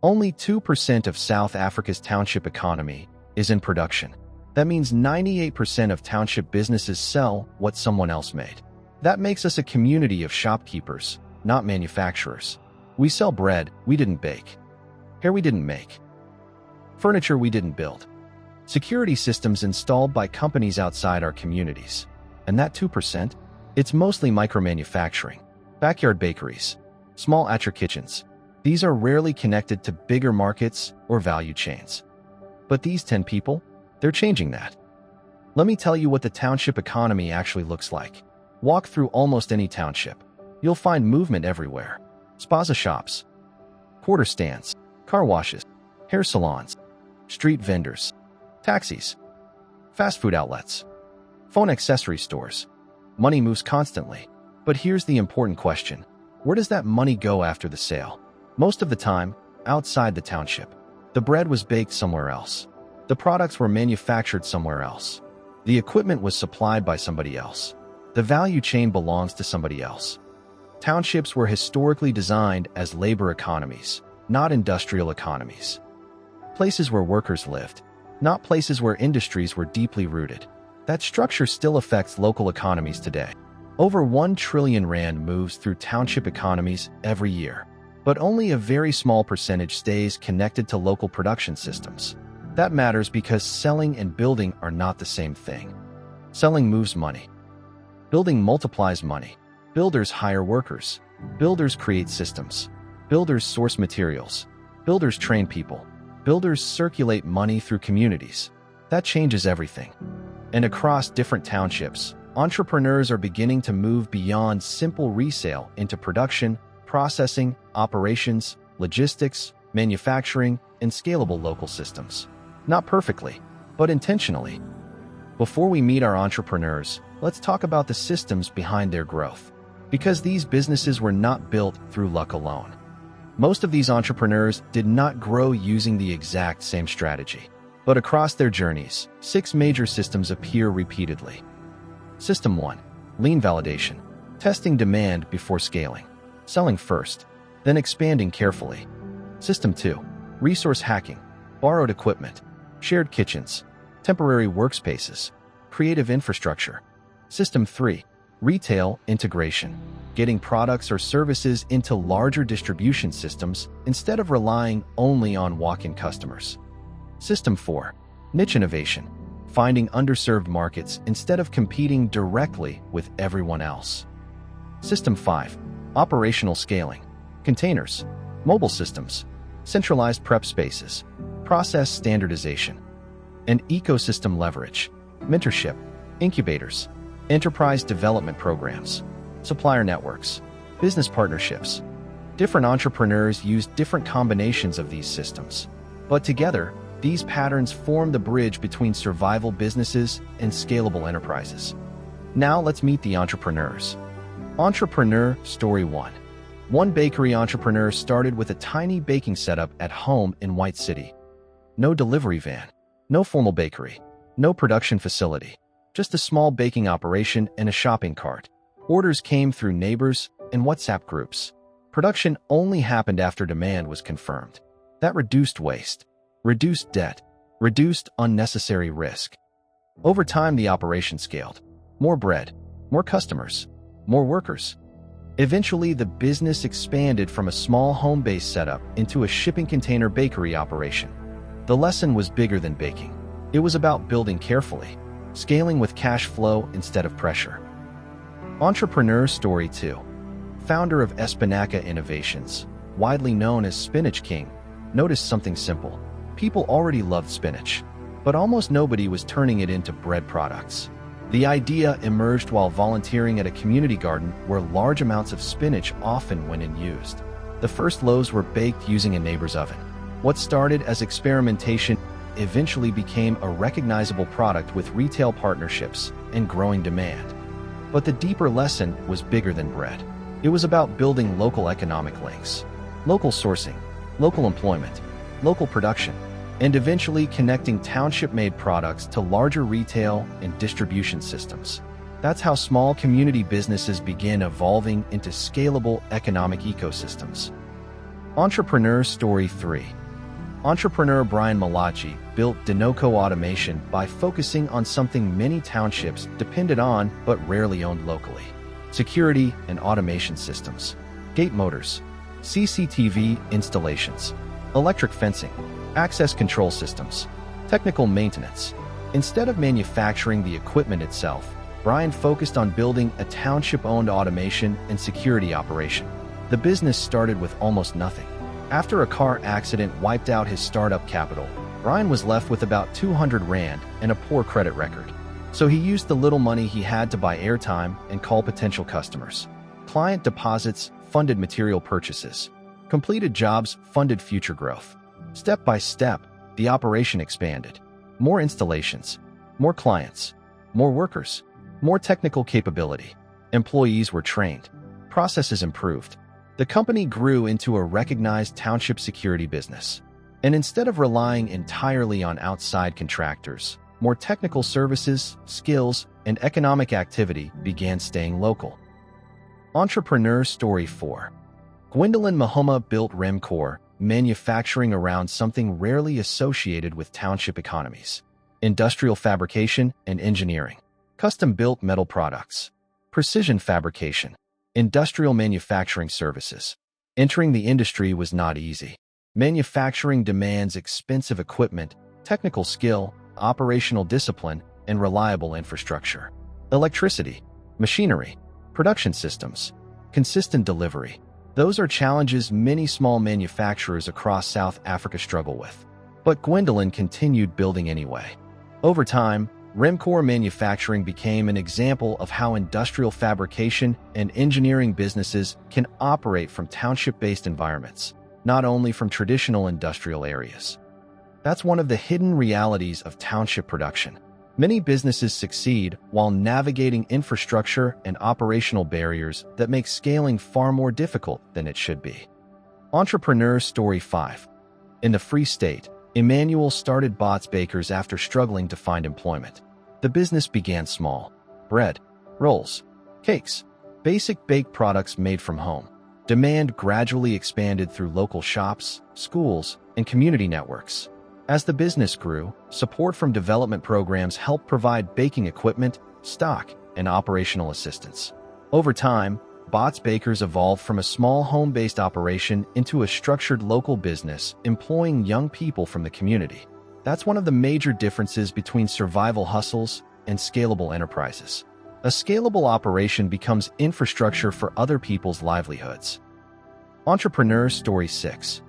Only 2% of South Africa's township economy is in production. That means 98% of township businesses sell what someone else made. That makes us a community of shopkeepers, not manufacturers. We sell bread we didn't bake. Hair we didn't make. Furniture we didn't build. Security systems installed by companies outside our communities. And that 2%? It's mostly micro-manufacturing, backyard bakeries, small atcher kitchens. These are rarely connected to bigger markets or value chains. But these 10 people, they're changing that. Let me tell you what the township economy actually looks like. Walk through almost any township. You'll find movement everywhere. Spaza shops, quarter stands, car washes, hair salons, street vendors, taxis, fast food outlets, phone accessory stores. Money moves constantly. But here's the important question. Where does that money go after the sale? Most of the time, outside the township. The bread was baked somewhere else. The products were manufactured somewhere else. The equipment was supplied by somebody else. The value chain belongs to somebody else. Townships were historically designed as labor economies, not industrial economies. Places where workers lived, not places where industries were deeply rooted. That structure still affects local economies today. Over 1 trillion rand moves through township economies every year, but only a very small percentage stays connected to local production systems. That matters because selling and building are not the same thing. Selling moves money. Building multiplies money. Builders hire workers. Builders create systems. Builders source materials. Builders train people. Builders circulate money through communities. That changes everything. And across different townships, entrepreneurs are beginning to move beyond simple resale into production, processing, operations, logistics, manufacturing, and scalable local systems. Not perfectly, but intentionally. Before we meet our entrepreneurs, let's talk about the systems behind their growth. Because these businesses were not built through luck alone. Most of these entrepreneurs did not grow using the exact same strategy. But across their journeys, 6 major systems appear repeatedly. System 1. Lean validation. Testing demand before scaling. Selling first, then expanding carefully. System 2. Resource hacking. Borrowed equipment. Shared kitchens. Temporary workspaces. Creative infrastructure. System 3. Retail integration. Getting products or services into larger distribution systems instead of relying only on walk-in customers. System 4. Niche innovation. Finding underserved markets instead of competing directly with everyone else. System 5. Operational scaling. Containers. Mobile systems. Centralized prep spaces. Process standardization. And ecosystem leverage. Mentorship. Incubators. Enterprise development programs. Supplier networks. Business partnerships. Different entrepreneurs use different combinations of these systems. But together, these patterns form the bridge between survival businesses and scalable enterprises. Now let's meet the entrepreneurs. Entrepreneur Story 1. One bakery entrepreneur started with a tiny baking setup at home in White City. No delivery van, no formal bakery, no production facility, just a small baking operation and a shopping cart. Orders came through neighbors and WhatsApp groups. Production only happened after demand was confirmed. That reduced waste, reduced debt, reduced unnecessary risk. Over time, the operation scaled. More bread, more customers, more workers. Eventually, the business expanded from a small home-based setup into a shipping container bakery operation. The lesson was bigger than baking. It was about building carefully, scaling with cash flow instead of pressure. Entrepreneur Story 2. Founder of Espinaca Innovations, widely known as Spinach King, noticed something simple. People already loved spinach, but almost nobody was turning it into bread products. The idea emerged while volunteering at a community garden where large amounts of spinach often went unused. The first loaves were baked using a neighbor's oven. What started as experimentation eventually became a recognizable product with retail partnerships and growing demand. But the deeper lesson was bigger than bread. It was about building local economic links, local sourcing, local employment, local production, and eventually connecting township-made products to larger retail and distribution systems. That's how small community businesses begin evolving into scalable economic ecosystems. Entrepreneur Story 3. Entrepreneur Brian Malachi built Dinoco Automation by focusing on something many townships depended on but rarely owned locally: security and automation systems, gate motors, CCTV installations, electric fencing, access control systems, technical maintenance. Instead of manufacturing the equipment itself, Brian focused on building a township-owned automation and security operation. The business started with almost nothing. After a car accident wiped out his startup capital, Brian was left with about 200 Rand and a poor credit record. So he used the little money he had to buy airtime and call potential customers. Client deposits funded material purchases. Completed jobs funded future growth. Step by step, the operation expanded. More installations, more clients, more workers, more technical capability. Employees were trained. Processes improved. The company grew into a recognized township security business. And instead of relying entirely on outside contractors, more technical services, skills, and economic activity began staying local. Entrepreneur Story 4. Gwendolyn Mahoma built Remcore, manufacturing around something rarely associated with township economies: industrial fabrication and engineering, custom-built metal products, precision fabrication, industrial manufacturing services. Entering the industry was not easy. Manufacturing demands expensive equipment, technical skill, operational discipline, and reliable infrastructure. Electricity, machinery, production systems, consistent delivery. Those are challenges many small manufacturers across South Africa struggle with. But Gwendolyn continued building anyway. Over time, Remcore manufacturing became an example of how industrial fabrication and engineering businesses can operate from township-based environments, not only from traditional industrial areas. That's one of the hidden realities of township production. Many businesses succeed while navigating infrastructure and operational barriers that make scaling far more difficult than it should be. Entrepreneur Story 5. In the Free State, Emmanuel started Bots Bakers after struggling to find employment. The business began small: bread, rolls, cakes, basic baked products made from home. Demand gradually expanded through local shops, schools, and community networks. As the business grew, support from development programs helped provide baking equipment, stock, and operational assistance. Over time, Bots Bakers evolved from a small home-based operation into a structured local business employing young people from the community. That's one of the major differences between survival hustles and scalable enterprises. A scalable operation becomes infrastructure for other people's livelihoods. Entrepreneur Story 6.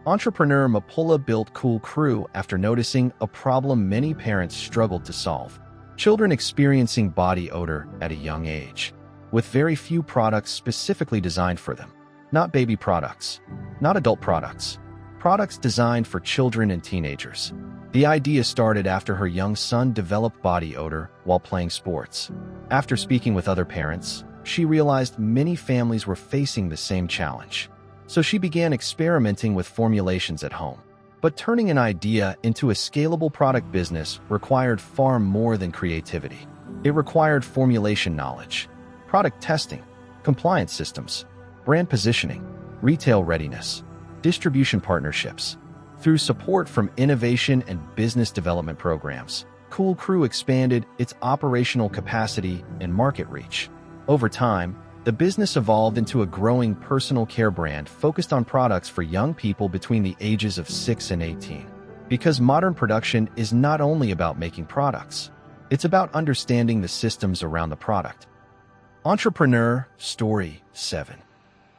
Entrepreneur Mapola built Cool Crew after noticing a problem many parents struggled to solve: children experiencing body odor at a young age, with very few products specifically designed for them. Not baby products, not adult products, products designed for children and teenagers. The idea started after her young son developed body odor while playing sports. After speaking with other parents, she realized many families were facing the same challenge. So she began experimenting with formulations at home. But turning an idea into a scalable product business required far more than creativity. It required formulation knowledge, product testing, compliance systems, brand positioning, retail readiness, distribution partnerships. Through support from innovation and business development programs, Cool Crew expanded its operational capacity and market reach. Over time, the business evolved into a growing personal care brand focused on products for young people between the ages of 6 and 18. Because modern production is not only about making products, it's about understanding the systems around the product. Entrepreneur Story 7.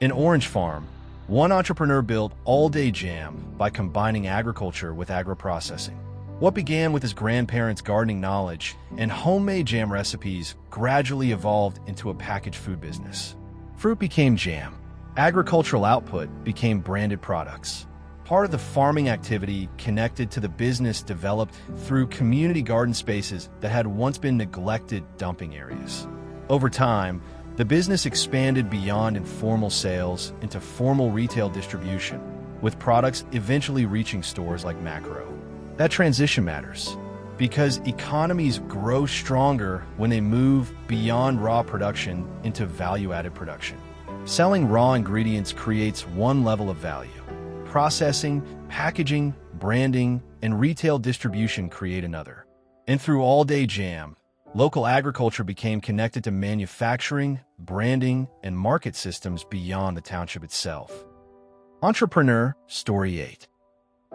In Orange Farm, one entrepreneur built all-day jam by combining agriculture with agro-processing. What began with his grandparents' gardening knowledge and homemade jam recipes gradually evolved into a packaged food business. Fruit became jam. Agricultural output became branded products. Part of the farming activity connected to the business developed through community garden spaces that had once been neglected dumping areas. Over time, the business expanded beyond informal sales into formal retail distribution, with products eventually reaching stores like Macro. That transition matters, because economies grow stronger when they move beyond raw production into value-added production. Selling raw ingredients creates one level of value, processing, packaging, branding, and retail distribution create another. And through all-day jam, local agriculture became connected to manufacturing, branding, and market systems beyond the township itself. Entrepreneur Story 8.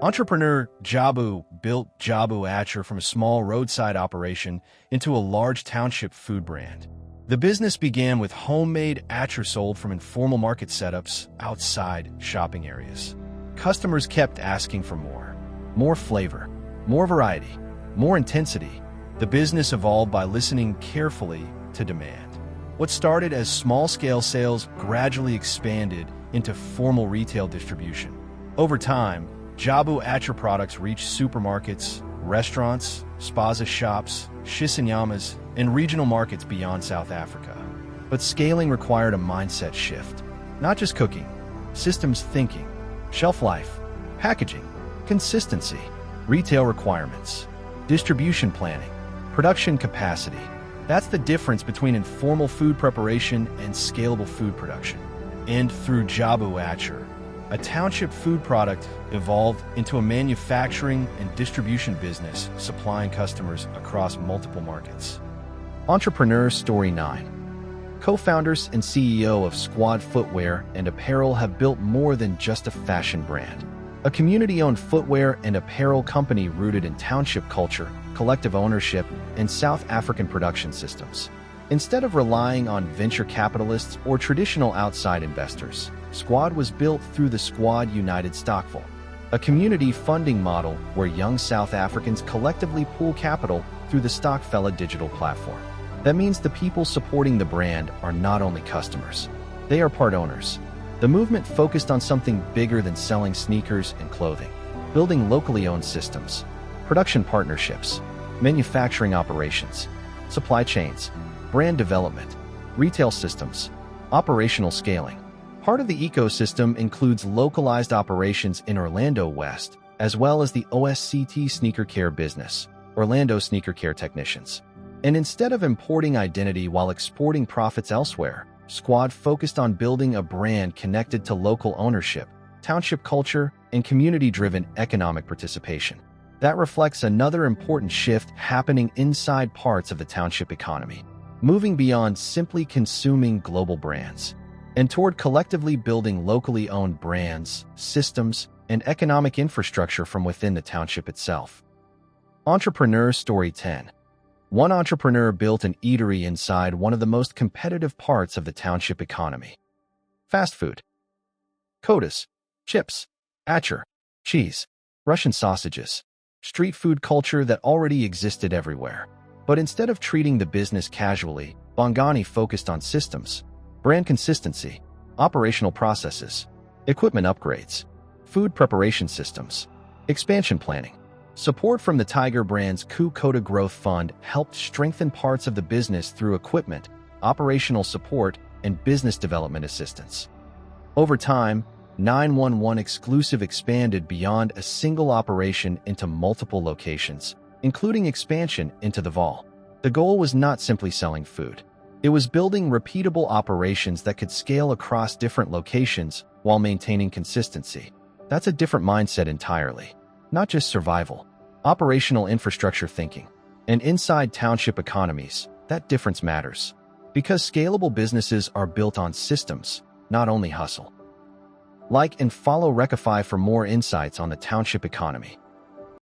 Entrepreneur Jabu built Jabu Acher from a small roadside operation into a large township food brand. The business began with homemade acher sold from informal market setups outside shopping areas. Customers kept asking for more flavor, more variety, more intensity. The business evolved by listening carefully to demand. What started as small-scale sales gradually expanded into formal retail distribution. Over time, Jabu Acher products reached supermarkets, restaurants, spaza shops, shisanyamas, and regional markets beyond South Africa. But scaling required a mindset shift. Not just cooking, systems thinking, shelf life, packaging, consistency, retail requirements, distribution planning, production capacity. That's the difference between informal food preparation and scalable food production. And through Jabu Acher, a township food product evolved into a manufacturing and distribution business supplying customers across multiple markets. Entrepreneur Story 9. Co-founders and CEO of Squad Footwear and Apparel have built more than just a fashion brand. A community-owned footwear and apparel company rooted in township culture, collective ownership, and South African production systems. Instead of relying on venture capitalists or traditional outside investors, Squad was built through the Squad United Stockful, a community funding model where young South Africans collectively pool capital through the Stockfella digital platform. That means the people supporting the brand are not only customers, they are part owners. The movement focused on something bigger than selling sneakers and clothing, building locally owned systems, production partnerships, manufacturing operations, supply chains, brand development, retail systems, operational scaling. Part of the ecosystem includes localized operations in Orlando West, as well as the OSCT Sneaker Care business, Orlando Sneaker Care Technicians. And instead of importing identity while exporting profits elsewhere, Squad focused on building a brand connected to local ownership, township culture, and community-driven economic participation. That reflects another important shift happening inside parts of the township economy, moving beyond simply consuming global brands and toward collectively building locally owned brands, systems, and economic infrastructure from within the township itself. Entrepreneur Story 10. One entrepreneur built an eatery inside one of the most competitive parts of the township economy. Fast food. Kodas, chips, acher, cheese, Russian sausages, street food culture that already existed everywhere. But instead of treating the business casually, Bongani focused on systems, brand consistency, operational processes, equipment upgrades, food preparation systems, expansion planning. Support from the Tiger brand's Koda Growth Fund helped strengthen parts of the business through equipment, operational support, and business development assistance. Over time, 911 Exclusive expanded beyond a single operation into multiple locations, including expansion into the Vaal. The goal was not simply selling food. It was building repeatable operations that could scale across different locations while maintaining consistency. That's a different mindset entirely. Not just survival, operational infrastructure thinking. And inside township economies, that difference matters. Because scalable businesses are built on systems, not only hustle. Like and follow Rectify for more insights on the township economy.